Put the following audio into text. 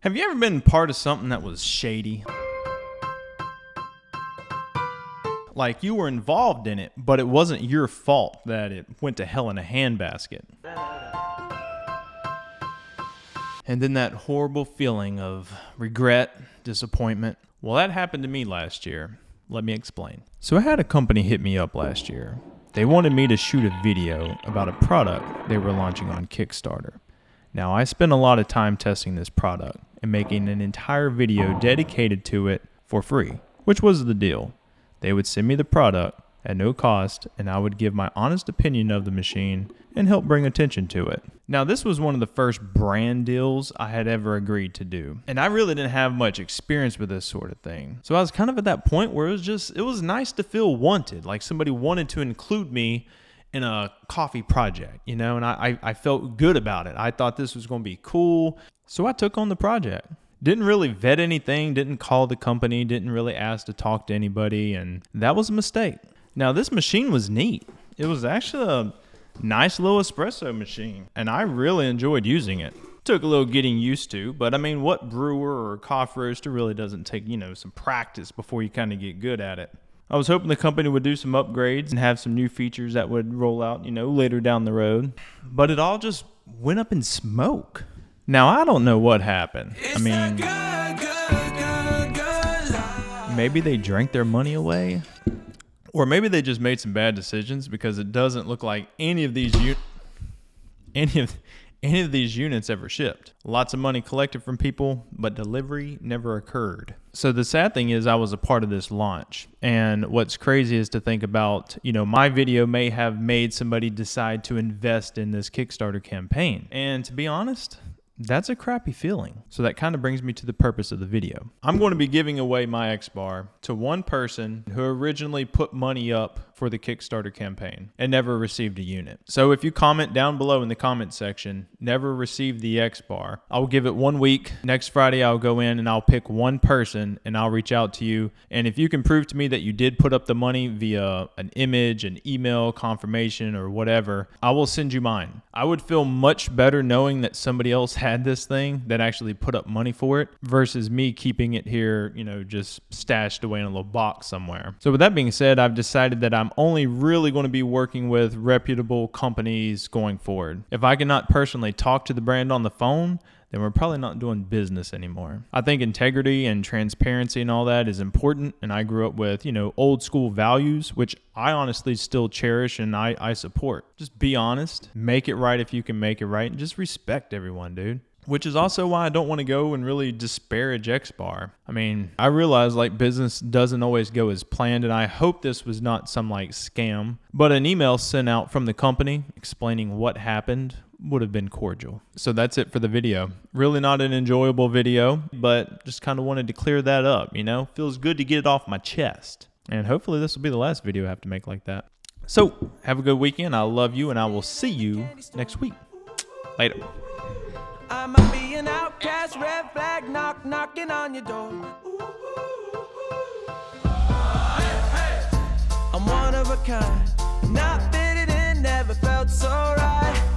Have you ever been part of something that was shady? Like you were involved in it, but it wasn't your fault that it went to hell in a handbasket. And then that horrible feeling of regret, disappointment. Well, that happened to me last year. Let me explain. So I had a company hit me up last year. They wanted me to shoot a video about a product they were launching on Kickstarter. Now, I spent a lot of time testing this product and making an entire video dedicated to it for free, which was the deal. They would send me the product at no cost, and I would give my honest opinion of the machine and help bring attention to it. Now, this was one of the first brand deals I had ever agreed to do, and I really didn't have much experience with this sort of thing. So I was kind of at that point where it was nice to feel wanted, like somebody wanted to include me in a coffee project, and I felt good about it. I thought this was going to be cool, so I took on the project. Didn't really vet anything, didn't call the company, didn't really ask to talk to anybody, and that was a mistake. Now, this machine was neat. It was actually a nice little espresso machine, and I really enjoyed using it. Took a little getting used to, but I mean, what brewer or coffee roaster really doesn't take, some practice before you kind of get good at it? I was hoping the company would do some upgrades and have some new features that would roll out, later down the road. But it all just went up in smoke. Now, I don't know what happened. Maybe they drank their money away. Or maybe they just made some bad decisions because it doesn't look like any of these units ever shipped. Lots of money collected from people, but delivery never occurred. So the sad thing is I was a part of this launch. And what's crazy is to think about, my video may have made somebody decide to invest in this Kickstarter campaign. And to be honest, that's a crappy feeling. So that kind of brings me to the purpose of the video. I'm going to be giving away my Xbar to one person who originally put money up for the Kickstarter campaign and never received a unit. So if you comment down below in the comment section, never received the Xbar, I'll give it 1 week. Next Friday, I'll go in and I'll pick one person and I'll reach out to you. And if you can prove to me that you did put up the money via an image, an email, confirmation, or whatever, I will send you mine. I would feel much better knowing that somebody else had this thing that actually put up money for it versus me keeping it here, just stashed away in a little box somewhere. So with that being said, I've decided that I'm only really going to be working with reputable companies going forward. If I cannot personally talk to the brand on the phone, then we're probably not doing business anymore. I think integrity and transparency and all that is important, and I grew up with, old school values, which I honestly still cherish and I support. Just be honest, make it right if you can make it right, and just respect everyone, dude. Which is also why I don't want to go and really disparage Xbar. I realize business doesn't always go as planned, and I hope this was not some scam, but an email sent out from the company explaining what happened would have been cordial. So that's it for the video. Really not an enjoyable video, but just kind of wanted to clear that up, Feels good to get it off my chest. And hopefully this will be the last video I have to make like that. So have a good weekend. I love you, and I will see you next week. Later. I might be an outcast, red flag, knocking on your door. I'm one of a kind.